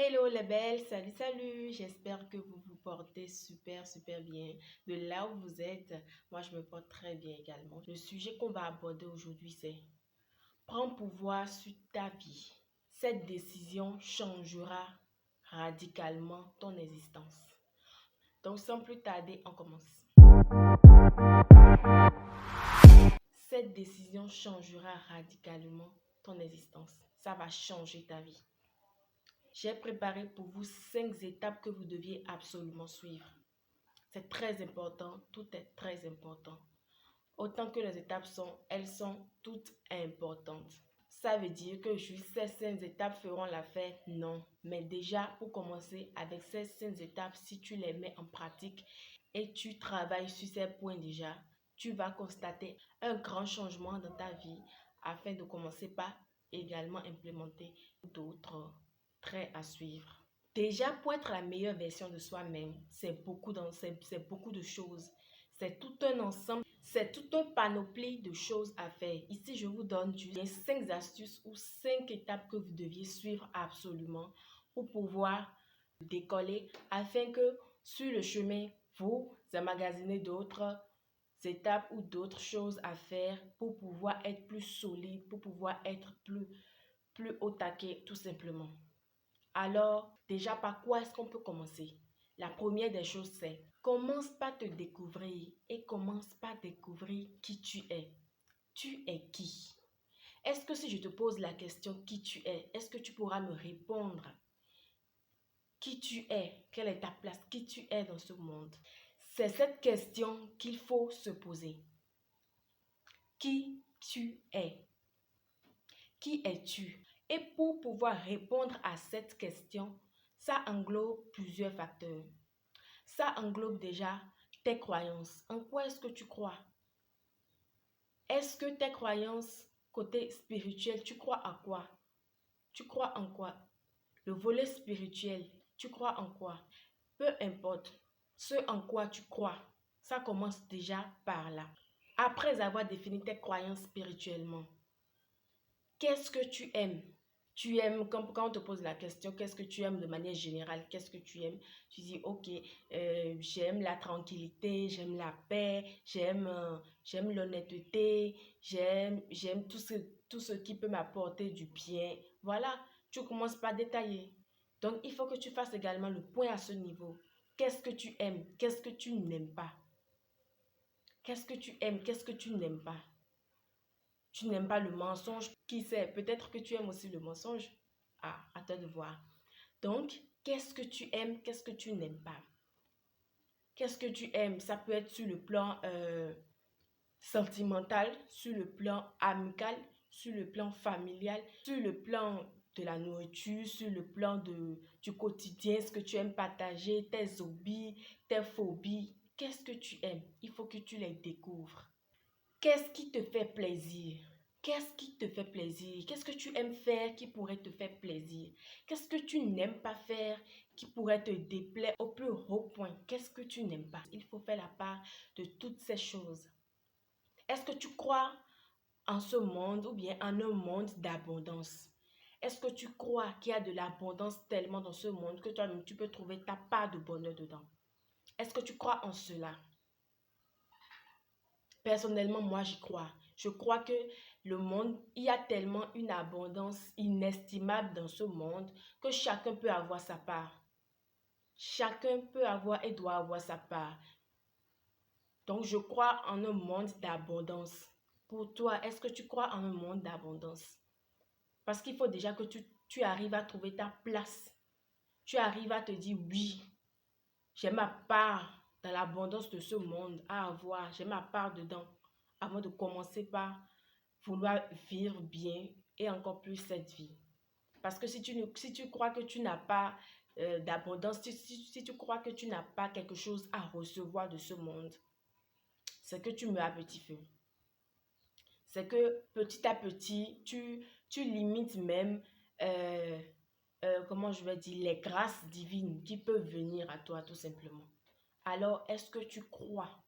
Hello les belles, salut, j'espère que vous vous portez super bien. De là où vous êtes, moi je me porte très bien également. Le sujet qu'on va aborder aujourd'hui c'est prends pouvoir sur ta vie. Cette décision changera radicalement ton existence. Donc sans plus tarder, on commence. Cette décision changera radicalement ton existence. Ça va changer ta vie. J'ai préparé pour vous 5 étapes que vous deviez absolument suivre. C'est très important, tout est très important. Autant que les étapes elles sont toutes importantes. Ça veut dire que juste ces 5 étapes feront l'affaire? Non. Mais déjà, pour commencer, avec ces 5 étapes, si tu les mets en pratique et tu travailles sur ces points déjà, tu vas constater un grand changement dans ta vie afin de commencer par également implémenter d'autres traits à suivre. Déjà, pour être la meilleure version de soi-même, c'est beaucoup de choses. C'est tout un ensemble, c'est tout un panoplie de choses à faire. Ici, je vous donne 5 astuces ou 5 étapes que vous deviez suivre absolument pour pouvoir décoller afin que sur le chemin, vous emmagasinez d'autres étapes ou d'autres choses à faire pour pouvoir être plus solide, pour pouvoir être plus au taquet, tout simplement. Alors, déjà, par quoi est-ce qu'on peut commencer? La première des choses, c'est commence par te découvrir et commence par découvrir qui tu es. Tu es qui? Est-ce que si je te pose la question qui tu es, est-ce que tu pourras me répondre? Qui tu es? Quelle est ta place? Qui tu es dans ce monde? C'est cette question qu'il faut se poser. Qui tu es? Qui es-tu? Et pour pouvoir répondre à cette question, ça englobe plusieurs facteurs. Ça englobe déjà tes croyances. En quoi est-ce que tu crois? Est-ce que tes croyances côté spirituel, tu crois à quoi? Tu crois en quoi? Le volet spirituel, tu crois en quoi? Peu importe ce en quoi tu crois, ça commence déjà par là. Après avoir défini tes croyances spirituellement, qu'est-ce que tu aimes? Tu aimes, quand on te pose la question, qu'est-ce que tu aimes de manière générale? Qu'est-ce que tu aimes? Tu dis, ok, j'aime la tranquillité, j'aime la paix, j'aime l'honnêteté, j'aime tout ce qui peut m'apporter du bien. Voilà, tu commences par détailler. Donc, il faut que tu fasses également le point à ce niveau. Qu'est-ce que tu aimes? Qu'est-ce que tu n'aimes pas? Qu'est-ce que tu aimes? Qu'est-ce que tu n'aimes pas? Tu n'aimes pas le mensonge, qui sait, peut-être que tu aimes aussi le mensonge. Ah, à toi de voir. Donc, qu'est-ce que tu aimes, qu'est-ce que tu n'aimes pas? Qu'est-ce que tu aimes? Ça peut être sur le plan sentimental, sur le plan amical, sur le plan familial, sur le plan de la nourriture, sur le plan du quotidien, ce que tu aimes partager, tes hobbies, tes phobies. Qu'est-ce que tu aimes? Il faut que tu les découvres. Qu'est-ce qui te fait plaisir? Qu'est-ce qui te fait plaisir? Qu'est-ce que tu aimes faire qui pourrait te faire plaisir? Qu'est-ce que tu n'aimes pas faire qui pourrait te déplaire au plus haut point? Qu'est-ce que tu n'aimes pas? Il faut faire la part de toutes ces choses. Est-ce que tu crois en ce monde ou bien en un monde d'abondance? Est-ce que tu crois qu'il y a de l'abondance tellement dans ce monde que toi-même tu peux trouver ta part de bonheur dedans? Est-ce que tu crois en cela? Personnellement, moi, j'y crois. Je crois que le monde, il y a tellement une abondance inestimable dans ce monde que chacun peut avoir sa part. Chacun peut avoir et doit avoir sa part. Donc, je crois en un monde d'abondance. Pour toi, est-ce que tu crois en un monde d'abondance? Parce qu'il faut déjà que tu arrives à trouver ta place. Tu arrives à te dire, oui, j'ai ma part dans l'abondance de ce monde à avoir. J'ai ma part dedans avant de commencer par vouloir vivre bien et encore plus cette vie. Parce que si tu crois que tu n'as pas d'abondance, si tu crois que tu n'as pas quelque chose à recevoir de ce monde, c'est que tu meurs à petit feu. C'est que petit à petit, tu limites même, comment je vais dire, les grâces divines qui peuvent venir à toi tout simplement. Alors, est-ce que tu crois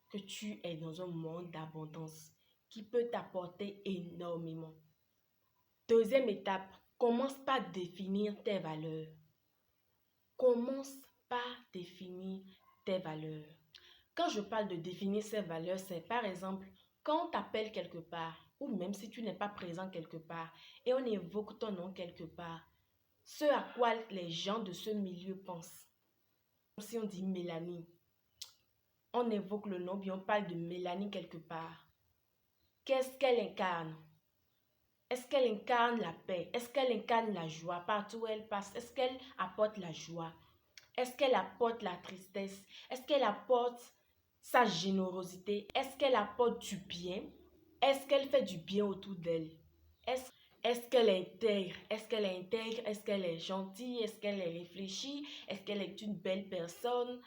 que tu es dans un monde d'abondance qui peut t'apporter énormément? Deuxième étape, commence par définir tes valeurs. Commence par définir tes valeurs. Quand je parle de définir ces valeurs, c'est par exemple quand on t'appelle quelque part ou même si tu n'es pas présent quelque part et on évoque ton nom quelque part, ce à quoi les gens de ce milieu pensent. Si on dit Mélanie, on évoque le nom, bien on parle de Mélanie quelque part. Qu'est-ce qu'elle incarne? Est-ce qu'elle incarne la paix? Est-ce qu'elle incarne la joie partout où elle passe? Est-ce qu'elle apporte la joie? Est-ce qu'elle apporte la tristesse? Est-ce qu'elle apporte sa générosité? Est-ce qu'elle apporte du bien? Est-ce qu'elle fait du bien autour d'elle? Est-ce qu'elle est intègre? Est-ce qu'elle est intègre? Est-ce qu'elle est gentille? Est-ce qu'elle est réfléchie? Est-ce qu'elle est une belle personne?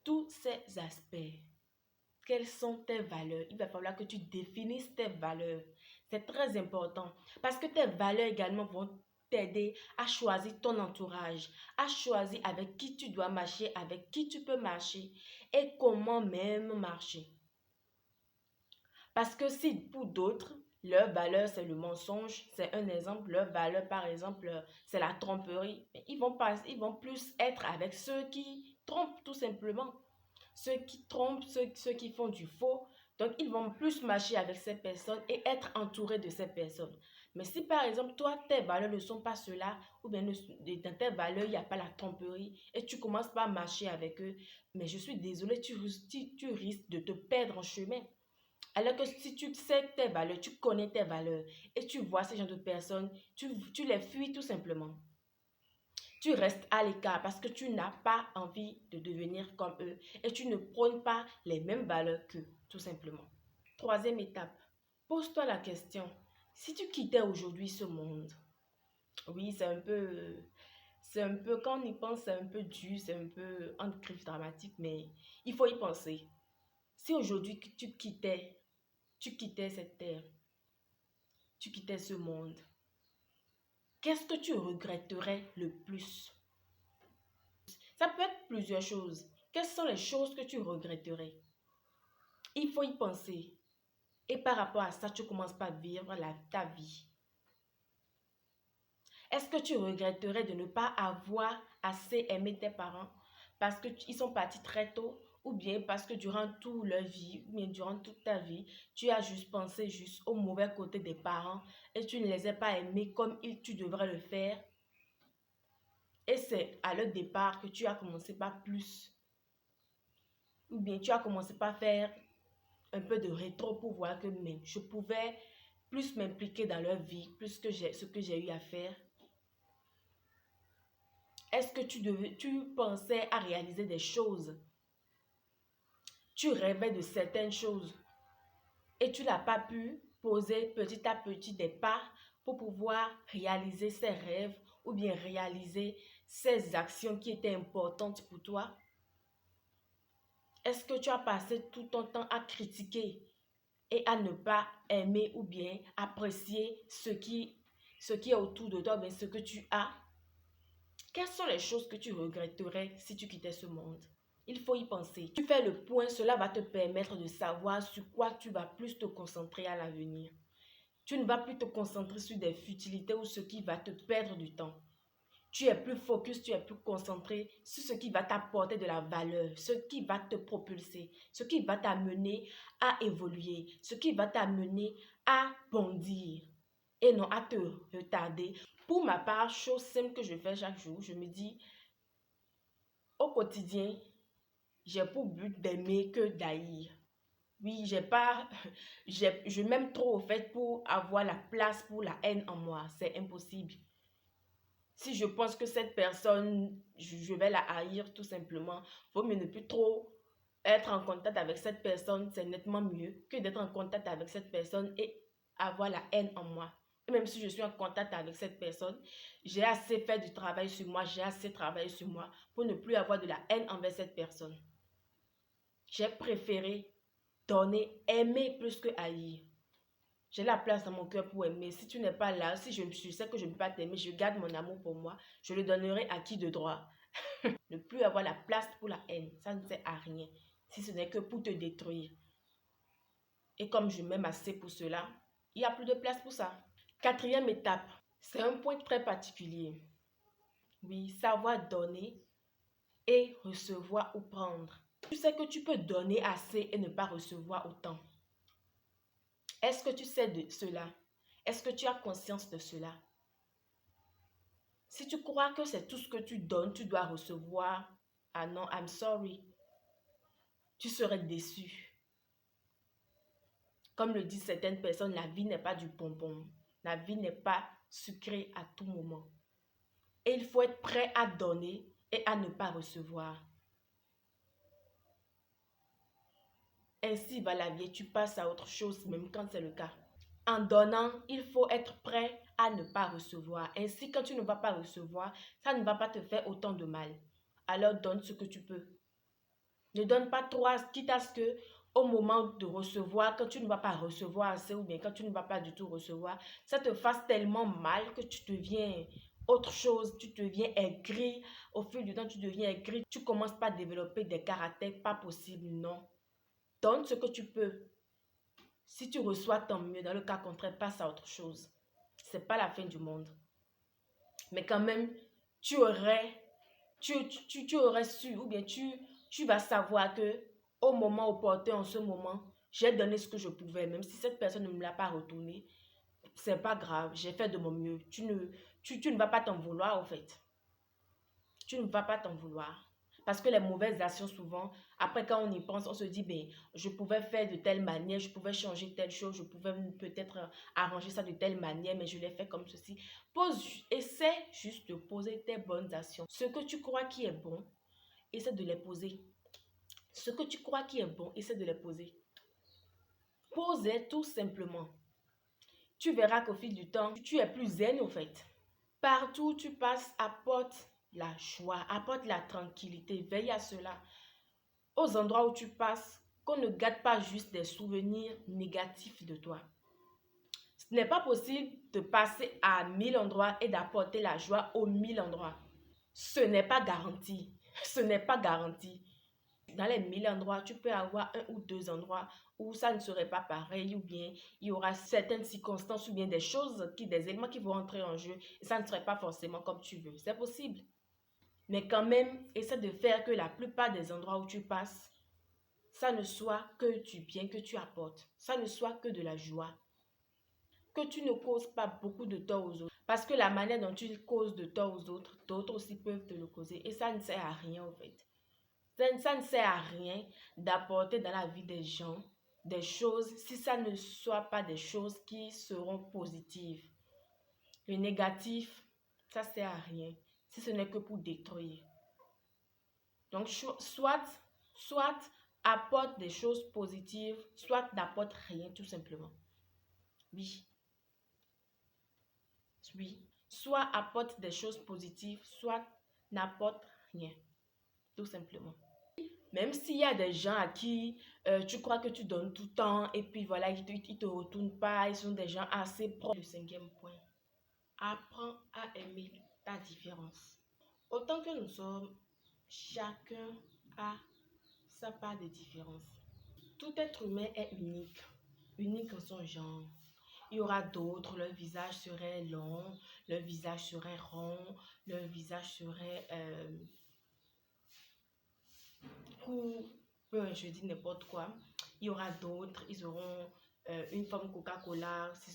Tous ces aspects. Quelles sont tes valeurs? Il va falloir que tu définisses tes valeurs. C'est très important parce que tes valeurs également vont t'aider à choisir ton entourage, à choisir avec qui tu dois marcher, avec qui tu peux marcher et comment même marcher. Parce que si pour d'autres, leur valeur c'est le mensonge, c'est un exemple, leur valeur par exemple c'est la tromperie, ils vont plus être avec ceux qui trompent tout simplement. Ceux qui trompent, ceux qui font du faux. Donc, ils vont plus marcher avec ces personnes et être entourés de ces personnes. Mais si par exemple, toi, tes valeurs ne sont pas cela, ou bien dans tes valeurs, il n'y a pas la tromperie, et tu commences pas à marcher avec eux, mais je suis désolée, tu risques de te perdre en chemin. Alors que si tu sais tes valeurs, tu connais tes valeurs, et tu vois ces genre de personnes, tu les fuis tout simplement. Tu restes à l'écart parce que tu n'as pas envie de devenir comme eux et tu ne prônes pas les mêmes valeurs qu'eux, tout simplement. Troisième étape, pose-toi la question, si tu quittais aujourd'hui ce monde, oui, c'est un peu, quand on y pense, c'est un peu dur, c'est un peu un griffe dramatique, mais il faut y penser. Si aujourd'hui tu quittais cette terre, tu quittais ce monde, qu'est-ce que tu regretterais le plus? Ça peut être plusieurs choses. Quelles sont les choses que tu regretterais? Il faut y penser. Et par rapport à ça, tu commences par vivre ta vie. Est-ce que tu regretterais de ne pas avoir assez aimé tes parents parce qu'ils sont partis très tôt ou bien parce que durant toute leur vie ou bien durant toute ta vie, tu as juste pensé juste au mauvais côté des parents et tu ne les as pas aimés comme tu devrais le faire? Et c'est à leur départ que tu as commencé par plus. Ou bien tu as commencé par faire un peu de rétro pour voir que je pouvais plus m'impliquer dans leur vie, plus que ce que j'ai eu à faire. Est-ce que tu pensais à réaliser des choses? Tu rêvais de certaines choses et tu n'as pas pu poser petit à petit des pas pour pouvoir réaliser ces rêves ou bien réaliser ces actions qui étaient importantes pour toi? Est-ce que tu as passé tout ton temps à critiquer et à ne pas aimer ou bien apprécier ce qui est autour de toi, bien ce que tu as? Quelles sont les choses que tu regretterais si tu quittais ce monde? Il faut y penser. Tu fais le point, cela va te permettre de savoir sur quoi tu vas plus te concentrer à l'avenir. Tu ne vas plus te concentrer sur des futilités ou ce qui va te perdre du temps. Tu es plus focus, tu es plus concentré sur ce qui va t'apporter de la valeur, ce qui va te propulser, ce qui va t'amener à évoluer, ce qui va t'amener à bondir et non à te retarder. Pour ma part, chose simple que je fais chaque jour, je me dis, au quotidien, j'ai pour but d'aimer que d'haïr. Oui, je m'aime trop au fait pour avoir la place pour la haine en moi. C'est impossible. Si je pense que cette personne, je vais la haïr tout simplement, vaut mieux ne plus trop être en contact avec cette personne, c'est nettement mieux que d'être en contact avec cette personne et avoir la haine en moi. Et même si je suis en contact avec cette personne, j'ai assez fait du travail sur moi, j'ai assez travaillé sur moi pour ne plus avoir de la haine envers cette personne. J'ai préféré donner, aimer plus que haïr. J'ai la place dans mon cœur pour aimer. Si tu n'es pas là, si je sais que je ne peux pas t'aimer, je garde mon amour pour moi. Je le donnerai à qui de droit. Ne plus avoir la place pour la haine, ça ne sert à rien. Si ce n'est que pour te détruire. Et comme je m'aime assez pour cela, il n'y a plus de place pour ça. Quatrième étape, c'est un point très particulier. Oui, savoir donner et recevoir ou prendre. Tu sais que tu peux donner assez et ne pas recevoir autant. Est-ce que tu sais de cela? Est-ce que tu as conscience de cela? Si tu crois que c'est tout ce que tu donnes, tu dois recevoir, ah non, I'm sorry, tu serais déçu. Comme le disent certaines personnes, la vie n'est pas du bonbon. La vie n'est pas sucrée à tout moment. Et il faut être prêt à donner et à ne pas recevoir. Ainsi va la vie, tu passes à autre chose, même quand c'est le cas. En donnant, il faut être prêt à ne pas recevoir. Ainsi, quand tu ne vas pas recevoir, ça ne va pas te faire autant de mal. Alors donne ce que tu peux. Ne donne pas trop, quitte à ce que au moment de recevoir, quand tu ne vas pas recevoir assez ou bien quand tu ne vas pas du tout recevoir, ça te fasse tellement mal que tu deviens autre chose, tu deviens aigri. Au fil du temps, tu deviens aigri. Tu commences pas à développer des caractères pas possibles, non. Donne ce que tu peux. Si tu reçois, tant mieux. Dans le cas contraire, passe à autre chose. C'est pas la fin du monde. Mais quand même, tu aurais, tu aurais su, ou bien tu vas savoir que au moment opportun, en ce moment, j'ai donné ce que je pouvais. Même si cette personne ne me l'a pas retourné, c'est pas grave. J'ai fait de mon mieux. Tu ne vas pas t'en vouloir, en fait. Tu ne vas pas t'en vouloir. Parce que les mauvaises actions, souvent, après quand on y pense, on se dit, ben, je pouvais faire de telle manière, je pouvais changer telle chose, je pouvais peut-être arranger ça de telle manière, mais je l'ai fait comme ceci. Essaie juste de poser tes bonnes actions. Ce que tu crois qui est bon, essaie de les poser. Ce que tu crois qui est bon, essaie de les poser. Pose-les tout simplement. Tu verras qu'au fil du temps, tu es plus zen, au fait. Partout où tu passes, apporte la joie, apporte la tranquillité, veille à cela. Aux endroits où tu passes, qu'on ne garde pas juste des souvenirs négatifs de toi. Ce n'est pas possible de passer à 1000 endroits et d'apporter la joie aux 1000 endroits. Ce n'est pas garanti. Ce n'est pas garanti. Dans les 1000 endroits, tu peux avoir un ou deux endroits où ça ne serait pas pareil ou bien il y aura certaines circonstances ou bien des choses, des éléments qui vont entrer en jeu et ça ne serait pas forcément comme tu veux. C'est possible. Mais quand même, essaie de faire que la plupart des endroits où tu passes, ça ne soit que du bien que tu apportes. Ça ne soit que de la joie. Que tu ne causes pas beaucoup de tort aux autres. Parce que la manière dont tu causes de tort aux autres, d'autres aussi peuvent te le causer. Et ça ne sert à rien en fait. Ça ne sert à rien d'apporter dans la vie des gens des choses si ça ne soit pas des choses qui seront positives. Le négatif, ça sert à rien si ce n'est que pour détruire. Donc, soit apporte des choses positives, soit n'apporte rien tout simplement. Oui, oui. Soit apporte des choses positives, soit n'apporte rien tout simplement. Même s'il y a des gens à qui tu crois que tu donnes tout le temps et puis voilà, ils ne te retournent pas, ils sont des gens assez proches. Le cinquième point, apprends à aimer ta différence. Autant que nous sommes, chacun a sa part de différence. Tout être humain est unique, unique en son genre. Il y aura d'autres, leur visage serait long, leur visage serait rond, leur visage serait court, je dis n'importe quoi. Il y aura d'autres, ils auront une forme Coca-Cola, si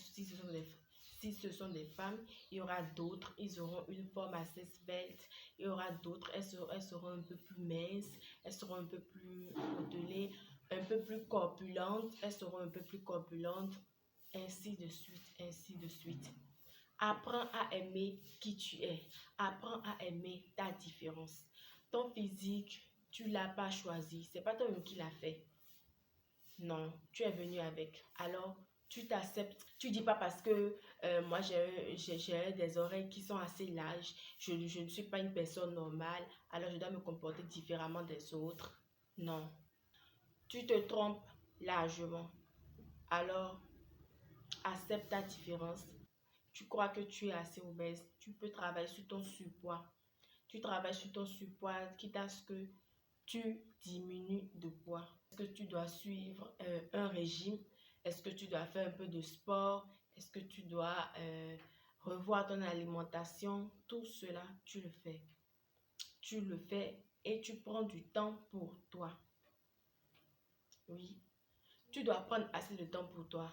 ce sont des femmes. Il y aura d'autres, ils auront une forme assez svelte. Il y aura d'autres, elles seront un peu plus minces, elles seront un peu plus modelées, un peu plus corpulentes, elles seront un peu plus corpulentes, ainsi de suite, ainsi de suite. Apprends à aimer qui tu es. Apprends à aimer ta différence. Ton physique, tu ne l'as pas choisi. C'est pas toi-même qui l'as fait. Non, tu es venu avec. Alors, tu t'acceptes. Tu dis pas parce que moi, j'ai des oreilles qui sont assez larges. Je ne suis pas une personne normale. Alors, je dois me comporter différemment des autres. Non. Tu te trompes largement. Alors, accepte ta différence. Tu crois que tu es assez obèse, tu peux travailler sur ton surpoids. Tu travailles sur ton surpoids, quitte à ce que tu diminues de poids. Est-ce que tu dois suivre un régime? Est-ce que tu dois faire un peu de sport? Est-ce que tu dois revoir ton alimentation, tout cela, tu le fais. Tu le fais et tu prends du temps pour toi. Oui, tu dois prendre assez de temps pour toi.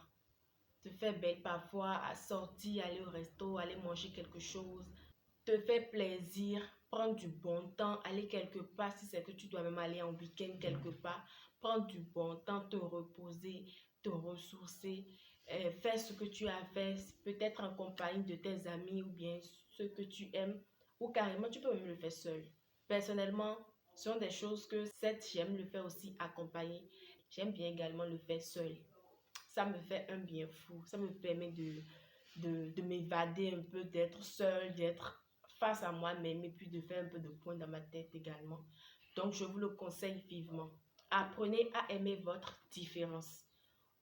Te faire belle parfois, à sortir, aller au resto, aller manger quelque chose, te faire plaisir, prendre du bon temps, aller quelque part, si c'est que tu dois même aller en week-end quelque part, prendre du bon temps, te reposer, te ressourcer, faire ce que tu as fait, peut-être en compagnie de tes amis ou bien ceux que tu aimes, ou carrément tu peux même le faire seul. Personnellement, ce sont des choses que certes j'aime le faire aussi accompagné, j'aime bien également le faire seul. Ça me fait un bien fou, ça me permet de m'évader un peu, d'être seule, d'être face à moi-même et puis de faire un peu de point dans ma tête également. Donc, je vous le conseille vivement. Apprenez à aimer votre différence.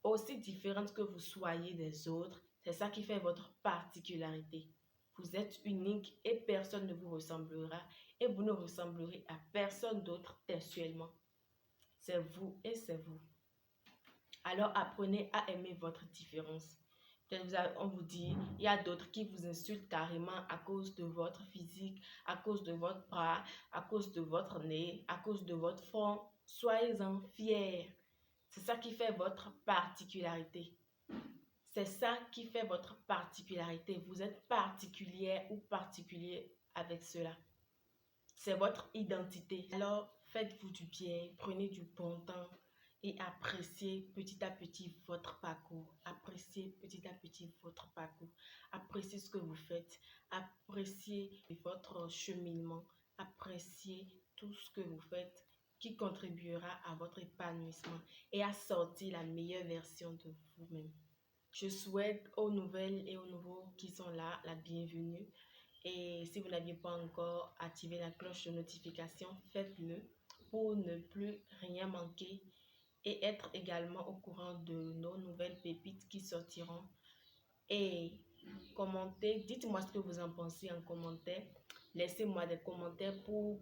Aussi différente que vous soyez des autres, c'est ça qui fait votre particularité. Vous êtes unique et personne ne vous ressemblera et vous ne ressemblerez à personne d'autre textuellement. C'est vous et c'est vous. Alors apprenez à aimer votre différence. On vous dit, il y a d'autres qui vous insultent carrément à cause de votre physique, à cause de votre bras, à cause de votre nez, à cause de votre front. Soyez-en fiers. C'est ça qui fait votre particularité. C'est ça qui fait votre particularité. Vous êtes particulière ou particulier avec cela. C'est votre identité. Alors, faites-vous du bien, prenez du bon temps et appréciez petit à petit votre parcours. Appréciez petit à petit votre parcours. Appréciez ce que vous faites. Appréciez votre cheminement. Appréciez tout ce que vous faites qui contribuera à votre épanouissement et à sortir la meilleure version de vous-même. Je souhaite aux nouvelles et aux nouveaux qui sont là la bienvenue. Et si vous n'aviez pas encore activé la cloche de notification, faites-le pour ne plus rien manquer et être également au courant de nos nouvelles pépites qui sortiront. Et commentez, dites-moi ce que vous en pensez en commentaire. Laissez-moi des commentaires pour...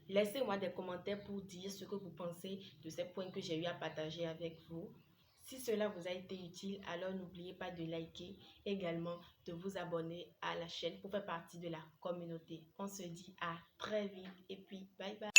Laissez-moi des commentaires pour dire ce que vous pensez de ces points que j'ai eu à partager avec vous. Si cela vous a été utile, alors n'oubliez pas de liker, également de vous abonner à la chaîne pour faire partie de la communauté. On se dit à très vite et puis bye bye.